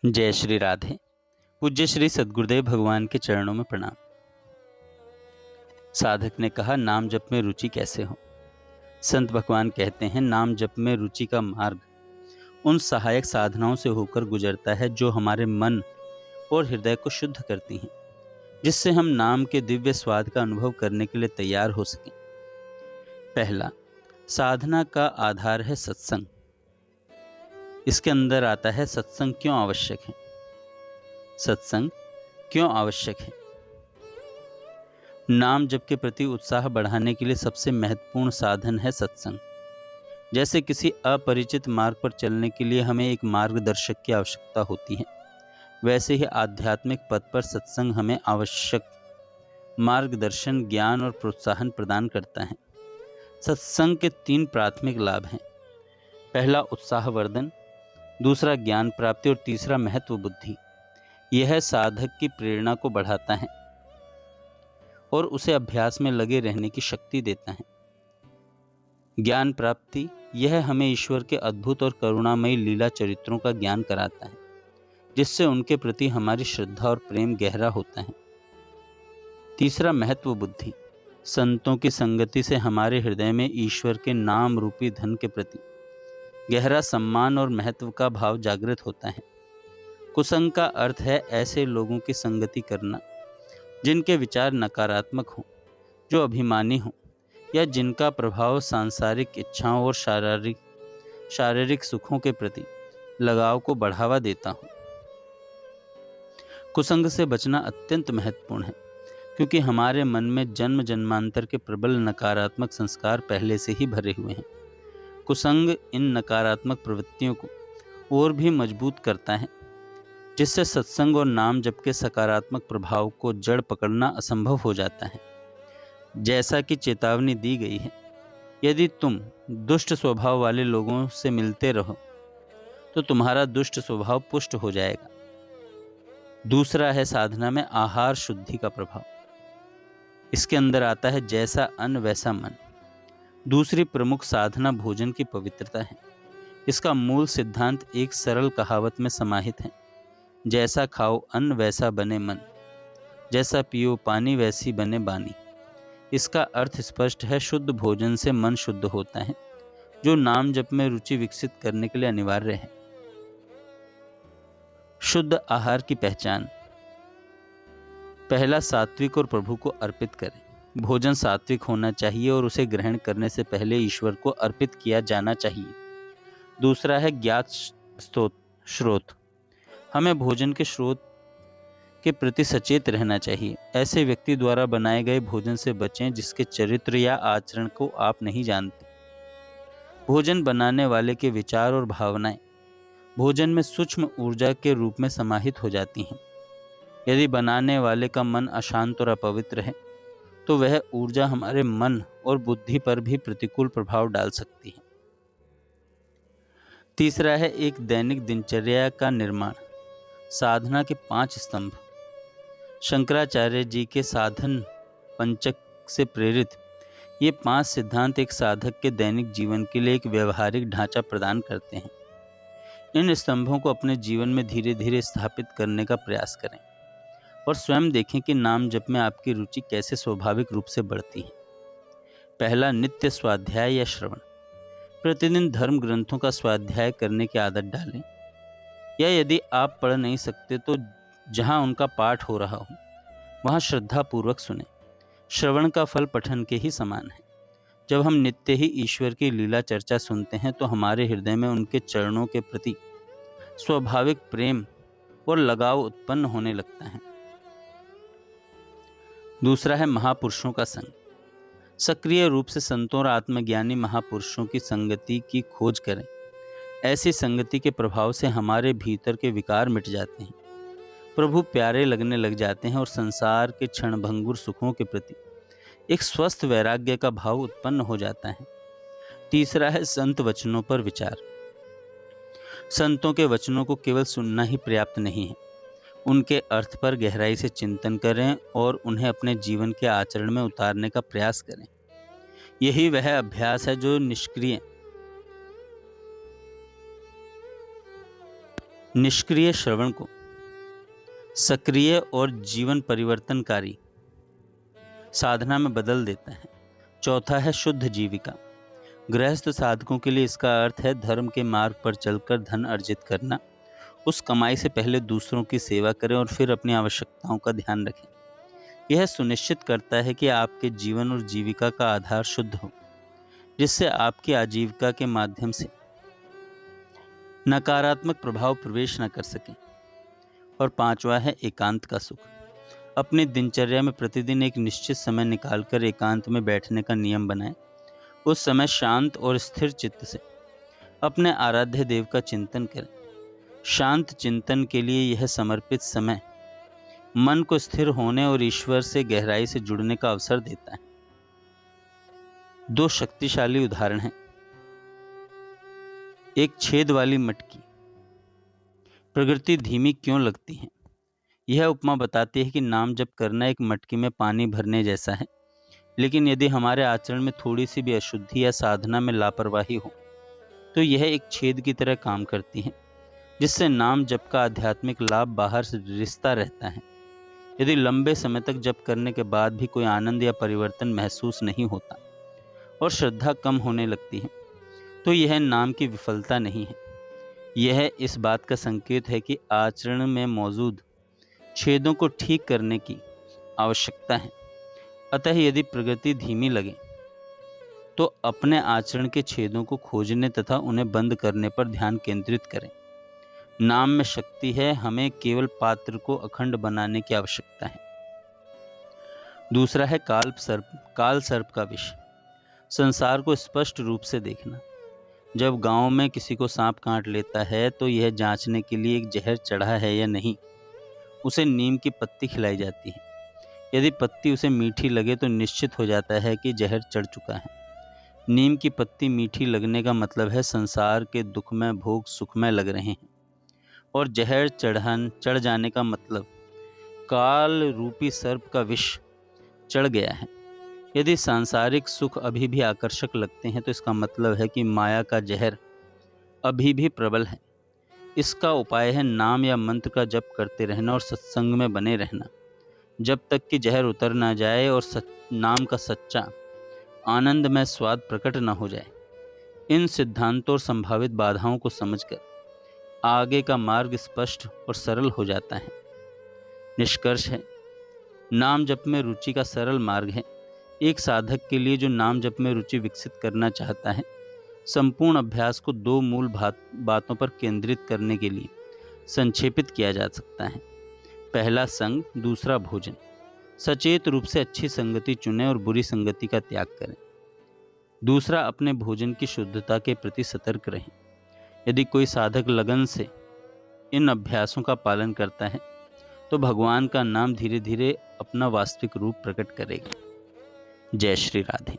जय श्री राधे। पूज्य श्री सद्गुरुदेव भगवान के चरणों में प्रणाम। साधक ने कहा, नाम जप में रुचि कैसे हो। संत भगवान कहते हैं, नाम जप में रुचि का मार्ग उन सहायक साधनाओं से होकर गुजरता है जो हमारे मन और हृदय को शुद्ध करती हैं, जिससे हम नाम के दिव्य स्वाद का अनुभव करने के लिए तैयार हो सकें। पहला, साधना का आधार है सत्संग। इसके अंदर आता है सत्संग क्यों आवश्यक है। सत्संग क्यों आवश्यक है। नाम जप के प्रति उत्साह बढ़ाने के लिए सबसे महत्वपूर्ण साधन है सत्संग। जैसे किसी अपरिचित मार्ग पर चलने के लिए हमें एक मार्गदर्शक की आवश्यकता होती है, वैसे ही आध्यात्मिक पथ पर सत्संग हमें आवश्यक मार्गदर्शन, ज्ञान और प्रोत्साहन प्रदान करता है। सत्संग के 3 प्राथमिक लाभ हैं। पहला, उत्साहवर्धन, दूसरा, ज्ञान प्राप्ति और तीसरा, महत्व बुद्धि। यह साधक की प्रेरणा को बढ़ाता है और उसे अभ्यास में लगे रहने की शक्ति देता है। ज्ञान प्राप्ति, यह हमें ईश्वर के अद्भुत और करुणामयी लीला चरित्रों का ज्ञान कराता है, जिससे उनके प्रति हमारी श्रद्धा और प्रेम गहरा होता है। तीसरा, महत्व बुद्धि, संतों की संगति से हमारे हृदय में ईश्वर के नाम रूपी धन के प्रति गहरा सम्मान और महत्व का भाव जागृत होता है। कुसंग का अर्थ है ऐसे लोगों की संगति करना जिनके विचार नकारात्मक हों, जो अभिमानी हों या जिनका प्रभाव सांसारिक इच्छाओं और शारीरिक सुखों के प्रति लगाव को बढ़ावा देता हो। कुसंग से बचना अत्यंत महत्वपूर्ण है, क्योंकि हमारे मन में जन्म जन्मांतर के प्रबल नकारात्मक संस्कार पहले से ही भरे हुए हैं। कुसंग इन नकारात्मक प्रवृत्तियों को और भी मजबूत करता है, जिससे सत्संग और नाम जप के सकारात्मक प्रभाव को जड़ पकड़ना असंभव हो जाता है। जैसा कि चेतावनी दी गई है, यदि तुम दुष्ट स्वभाव वाले लोगों से मिलते रहो तो तुम्हारा दुष्ट स्वभाव पुष्ट हो जाएगा। दूसरा है साधना में आहार शुद्धि का प्रभाव। इसके अंदर आता है जैसा अन्न वैसा मन। दूसरी प्रमुख साधना भोजन की पवित्रता है। इसका मूल सिद्धांत एक सरल कहावत में समाहित है, जैसा खाओ अन्न वैसा बने मन, जैसा पियो पानी वैसी बने बानी। इसका अर्थ स्पष्ट है, शुद्ध भोजन से मन शुद्ध होता है, जो नाम जप में रुचि विकसित करने के लिए अनिवार्य है। शुद्ध आहार की पहचान। पहला, सात्विक और प्रभु को अर्पित करें। भोजन सात्विक होना चाहिए और उसे ग्रहण करने से पहले ईश्वर को अर्पित किया जाना चाहिए। दूसरा है ज्ञात स्रोत। हमें भोजन के स्रोत के प्रति सचेत रहना चाहिए। ऐसे व्यक्ति द्वारा बनाए गए भोजन से बचें जिसके चरित्र या आचरण को आप नहीं जानते। भोजन बनाने वाले के विचार और भावनाएं भोजन में सूक्ष्म ऊर्जा के रूप में समाहित हो जाती हैं। यदि बनाने वाले का मन अशांत और अपवित्र है तो वह ऊर्जा हमारे मन और बुद्धि पर भी प्रतिकूल प्रभाव डाल सकती है। तीसरा है एक दैनिक दिनचर्या का निर्माण। साधना के 5 स्तंभ। शंकराचार्य जी के साधन पंचक से प्रेरित ये 5 सिद्धांत एक साधक के दैनिक जीवन के लिए एक व्यवहारिक ढांचा प्रदान करते हैं। इन स्तंभों को अपने जीवन में धीरे धीरे स्थापित करने का प्रयास करें और स्वयं देखें कि नाम जप में आपकी रुचि कैसे स्वाभाविक रूप से बढ़ती है। पहला, नित्य स्वाध्याय या श्रवण। प्रतिदिन धर्म ग्रंथों का स्वाध्याय करने की आदत डालें, या यदि आप पढ़ नहीं सकते तो जहां उनका पाठ हो रहा हो वहां श्रद्धापूर्वक सुने। श्रवण का फल पठन के ही समान है। जब हम नित्य ही ईश्वर की लीला चर्चा सुनते हैं तो हमारे हृदय में उनके चरणों के प्रति स्वाभाविक प्रेम और लगाव उत्पन्न होने लगता है। दूसरा है महापुरुषों का संग। सक्रिय रूप से संतों और आत्मज्ञानी महापुरुषों की संगति की खोज करें। ऐसी संगति के प्रभाव से हमारे भीतर के विकार मिट जाते हैं, प्रभु प्यारे लगने लग जाते हैं और संसार के क्षणभंगुर सुखों के प्रति एक स्वस्थ वैराग्य का भाव उत्पन्न हो जाता है। तीसरा है संत वचनों पर विचार। संतों के वचनों को केवल सुनना ही पर्याप्त नहीं है, उनके अर्थ पर गहराई से चिंतन करें और उन्हें अपने जीवन के आचरण में उतारने का प्रयास करें। यही वह अभ्यास है जो निष्क्रिय निष्क्रिय श्रवण को सक्रिय और जीवन परिवर्तनकारी साधना में बदल देता है। चौथा है शुद्ध जीविका। गृहस्थ साधकों के लिए इसका अर्थ है धर्म के मार्ग पर चलकर धन अर्जित करना। उस कमाई से पहले दूसरों की सेवा करें और फिर अपनी आवश्यकताओं का ध्यान रखें। यह सुनिश्चित करता है कि आपके जीवन और जीविका का आधार शुद्ध हो, जिससे आपकी आजीविका के माध्यम से नकारात्मक प्रभाव प्रवेश न कर सके। और पांचवा है एकांत का सुख। अपनी दिनचर्या में प्रतिदिन एक निश्चित समय निकालकर एकांत में बैठने का नियम बनाएं। उस समय शांत और स्थिर चित्त से अपने आराध्य देव का चिंतन करें। शांत चिंतन के लिए यह समर्पित समय मन को स्थिर होने और ईश्वर से गहराई से जुड़ने का अवसर देता है। दो शक्तिशाली उदाहरण हैं। एक छेद वाली मटकी। प्रकृति धीमी क्यों लगती है? यह उपमा बताती है कि नाम जप करना एक मटकी में पानी भरने जैसा है, लेकिन यदि हमारे आचरण में थोड़ी सी भी अशुद्धि या साधना में लापरवाही हो तो यह एक छेद की तरह काम करती है, जिससे नाम जप का आध्यात्मिक लाभ बाहर से रिश्ता रहता है। यदि लंबे समय तक जप करने के बाद भी कोई आनंद या परिवर्तन महसूस नहीं होता और श्रद्धा कम होने लगती है तो यह नाम की विफलता नहीं है। यह इस बात का संकेत है कि आचरण में मौजूद छेदों को ठीक करने की आवश्यकता है। अतः यदि प्रगति धीमी लगे तो अपने आचरण के छेदों को खोजने तथा उन्हें बंद करने पर ध्यान केंद्रित करें। नाम में शक्ति है, हमें केवल पात्र को अखंड बनाने की आवश्यकता है। दूसरा है काल सर्प का विष। संसार को स्पष्ट रूप से देखना। जब गांव में किसी को सांप काट लेता है तो यह जांचने के लिए एक जहर चढ़ा है या नहीं, उसे नीम की पत्ती खिलाई जाती है। यदि पत्ती उसे मीठी लगे तो निश्चित हो जाता है कि जहर चढ़ चुका है। नीम की पत्ती मीठी लगने का मतलब है संसार के दुखमय भोग सुखमय लग रहे हैं, और जहर चढ़ जाने का मतलब काल रूपी सर्प का विष चढ़ गया है। यदि सांसारिक सुख अभी भी आकर्षक लगते हैं तो इसका मतलब है कि माया का जहर अभी भी प्रबल है। इसका उपाय है नाम या मंत्र का जप करते रहना और सत्संग में बने रहना, जब तक कि जहर उतर ना जाए और नाम का सच्चा आनंदमय स्वाद प्रकट न हो जाए। इन सिद्धांतों और संभावित बाधाओं को समझकर आगे का मार्ग स्पष्ट और सरल हो जाता है। निष्कर्ष है, नाम जप में रुचि का सरल मार्ग है। एक साधक के लिए जो नाम जप में रुचि विकसित करना चाहता है, संपूर्ण अभ्यास को दो मूल बातों पर केंद्रित करने के लिए संक्षेपित किया जा सकता है। पहला संग, दूसरा भोजन। सचेत रूप से अच्छी संगति चुनें और बुरी संगति का त्याग करें। दूसरा, अपने भोजन की शुद्धता के प्रति सतर्क रहें। यदि कोई साधक लगन से इन अभ्यासों का पालन करता है तो भगवान का नाम धीरे धीरे अपना वास्तविक रूप प्रकट करेगा। जय श्री राधे।